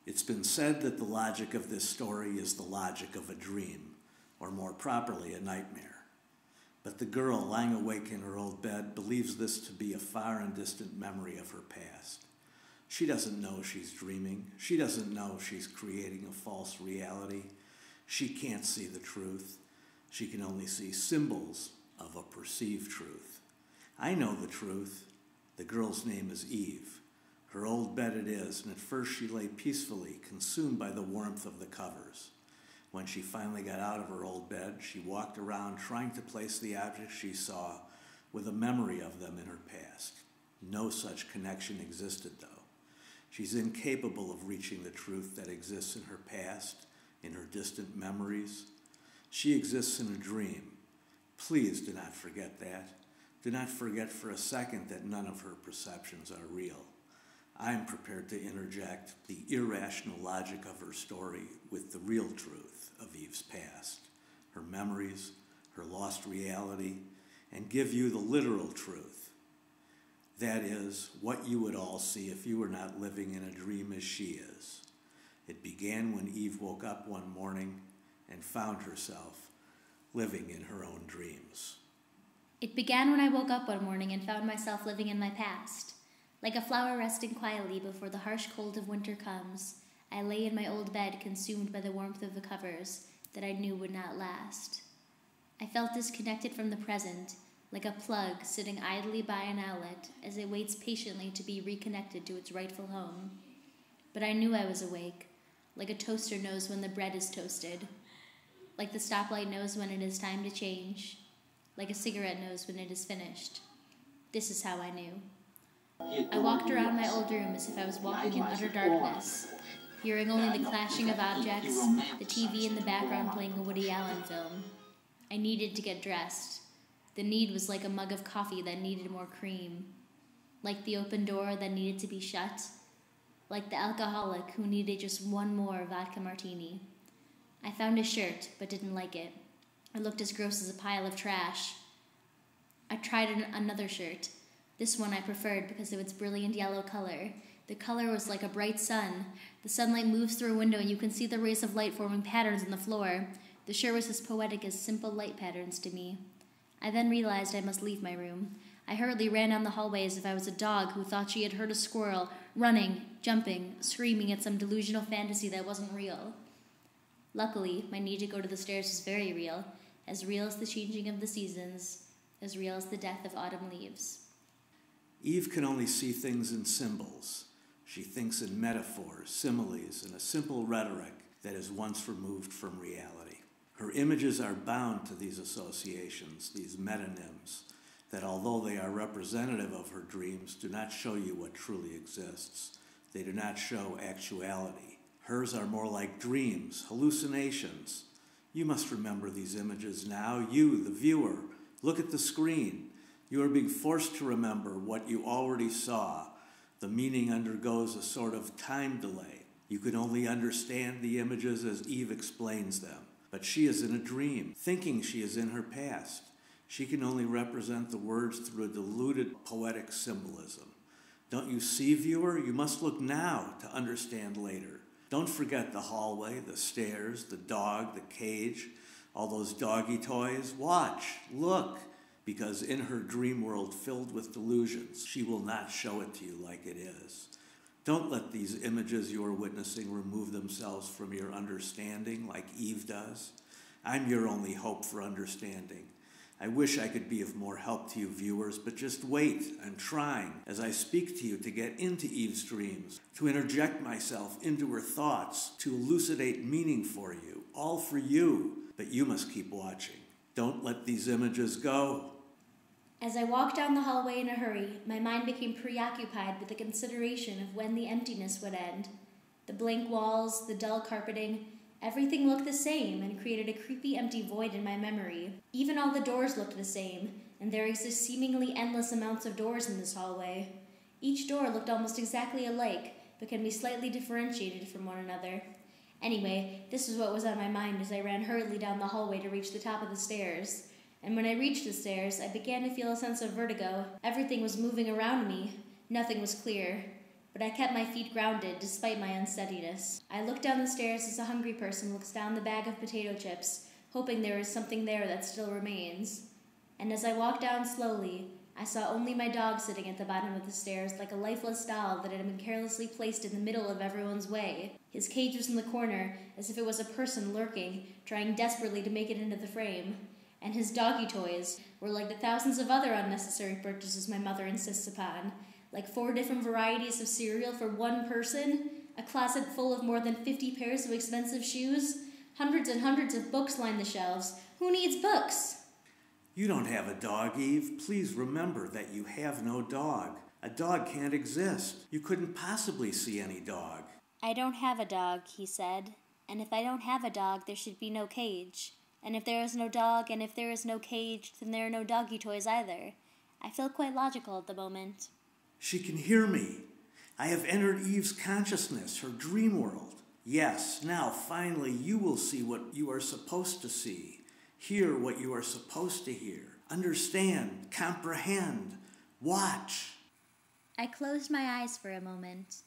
It's been said that the logic of this story is the logic of a dream, or more properly, a nightmare. But the girl lying awake in her old bed believes this to be a far and distant memory of her past. She doesn't know she's dreaming. She doesn't know she's creating a false reality. She can't see the truth. She can only see symbols of a perceived truth. I know the truth. The girl's name is Eve. Her old bed it is, and at first she lay peacefully, consumed by the warmth of the covers. When she finally got out of her old bed, she walked around trying to place the objects she saw with a memory of them in her past. No such connection existed, though. She's incapable of reaching the truth that exists in her past, in her distant memories. She exists in a dream. Please do not forget that. Do not forget for a second that none of her perceptions are real. I am prepared to interject the irrational logic of her story with the real truth of Eve's past, her memories, her lost reality, and give you the literal truth. That is, what you would all see if you were not living in a dream as she is. It began when Eve woke up one morning and found herself living in her own dreams. It began when I woke up one morning and found myself living in my past. Like a flower resting quietly before the harsh cold of winter comes, I lay in my old bed consumed by the warmth of the covers that I knew would not last. I felt disconnected from the present, like a plug sitting idly by an outlet as it waits patiently to be reconnected to its rightful home. But I knew I was awake, like a toaster knows when the bread is toasted, like the stoplight knows when it is time to change, like a cigarette knows when it is finished. This is how I knew. I walked around my old room as if I was walking in utter darkness, hearing only the clashing of objects, the TV in the background playing a Woody Allen film. I needed to get dressed. The need was like a mug of coffee that needed more cream, like the open door that needed to be shut, like the alcoholic who needed just one more vodka martini. I found a shirt, but didn't like it. It looked as gross as a pile of trash. I tried another shirt. This one I preferred because of its brilliant yellow color. The color was like a bright sun. The sunlight moves through a window and you can see the rays of light forming patterns on the floor. The shirt was as poetic as simple light patterns to me. I then realized I must leave my room. I hurriedly ran down the hallway as if I was a dog who thought she had heard a squirrel, running, jumping, screaming at some delusional fantasy that wasn't real. Luckily, my need to go to the stairs was very real as the changing of the seasons, as real as the death of autumn leaves. Eve can only see things in symbols. She thinks in metaphors, similes, and a simple rhetoric that is once removed from reality. Her images are bound to these associations, these metonyms, that although they are representative of her dreams, do not show you what truly exists. They do not show actuality. Hers are more like dreams, hallucinations. You must remember these images now. You, the viewer, look at the screen. You are being forced to remember what you already saw. The meaning undergoes a sort of time delay. You can only understand the images as Eve explains them. But she is in a dream, thinking she is in her past. She can only represent the words through a diluted poetic symbolism. Don't you see, viewer? You must look now to understand later. Don't forget the hallway, the stairs, the dog, the cage, all those doggy toys. Watch, look. Because in her dream world filled with delusions, she will not show it to you like it is. Don't let these images you are witnessing remove themselves from your understanding like Eve does. I'm your only hope for understanding. I wish I could be of more help to you viewers, but just wait. I'm trying, as I speak to you, to get into Eve's dreams, to interject myself into her thoughts, to elucidate meaning for you, all for you. But you must keep watching. Don't let these images go. As I walked down the hallway in a hurry, my mind became preoccupied with the consideration of when the emptiness would end. The blank walls, the dull carpeting, everything looked the same and created a creepy empty void in my memory. Even all the doors looked the same, and there exist seemingly endless amounts of doors in this hallway. Each door looked almost exactly alike, but can be slightly differentiated from one another. Anyway, this is what was on my mind as I ran hurriedly down the hallway to reach the top of the stairs. And when I reached the stairs, I began to feel a sense of vertigo. Everything was moving around me. Nothing was clear. but I kept my feet grounded despite my unsteadiness. I looked down the stairs as a hungry person looks down the bag of potato chips, hoping there is something there that still remains. And as I walked down slowly, I saw only my dog sitting at the bottom of the stairs like a lifeless doll that had been carelessly placed in the middle of everyone's way. His cage was in the corner, as if it was a person lurking, trying desperately to make it into the frame. And his doggy toys were like the thousands of other unnecessary purchases my mother insists upon, like 4 different varieties of cereal for one person, a closet full of more than 50 pairs of expensive shoes, hundreds and hundreds of books line the shelves. Who needs books? You don't have a dog, Eve. Please remember that you have no dog. A dog can't exist. You couldn't possibly see any dog. I don't have a dog, he said. And if I don't have a dog, there should be no cage. And if there is no dog, and if there is no cage, then there are no doggy toys either. I feel quite logical at the moment. She can hear me. I have entered Eve's consciousness, her dream world. Yes, now finally you will see what you are supposed to see. Hear what you are supposed to hear. Understand, comprehend, watch. I closed my eyes for a moment.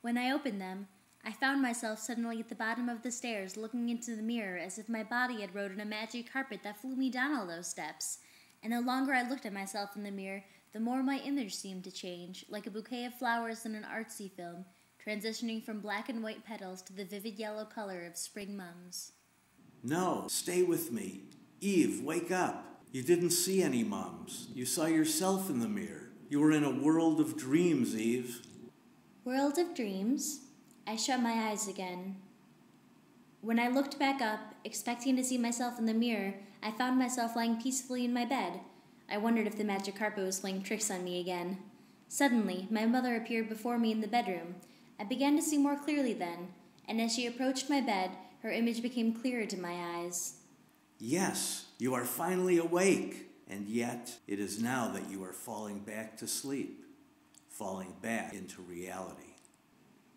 When I opened them, I found myself suddenly at the bottom of the stairs looking into the mirror as if my body had rode on a magic carpet that flew me down all those steps. And the longer I looked at myself in the mirror, the more my image seemed to change, like a bouquet of flowers in an artsy film, transitioning from black and white petals to the vivid yellow color of spring mums. No, stay with me. Eve, wake up. You didn't see any mums. You saw yourself in the mirror. You were in a world of dreams, Eve. World of dreams? I shut my eyes again. When I looked back up, expecting to see myself in the mirror, I found myself lying peacefully in my bed. I wondered if the magic carpet was playing tricks on me again. Suddenly, my mother appeared before me in the bedroom. I began to see more clearly then, and as she approached my bed, her image became clearer to my eyes. Yes, you are finally awake, and yet it is now that you are falling back to sleep, falling back into reality.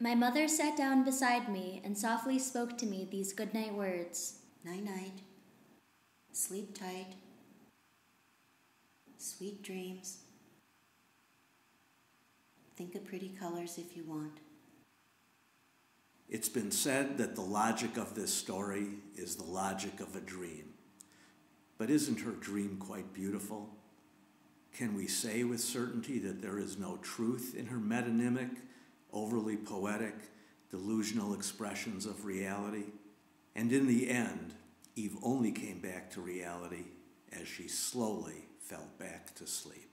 My mother sat down beside me and softly spoke to me these goodnight words. Night-night. Sleep tight. Sweet dreams. Think of pretty colors if you want. It's been said that the logic of this story is the logic of a dream. But isn't her dream quite beautiful? Can we say with certainty that there is no truth in her metonymic, overly poetic, delusional expressions of reality? And in the end, Eve only came back to reality as she slowly fell back to sleep.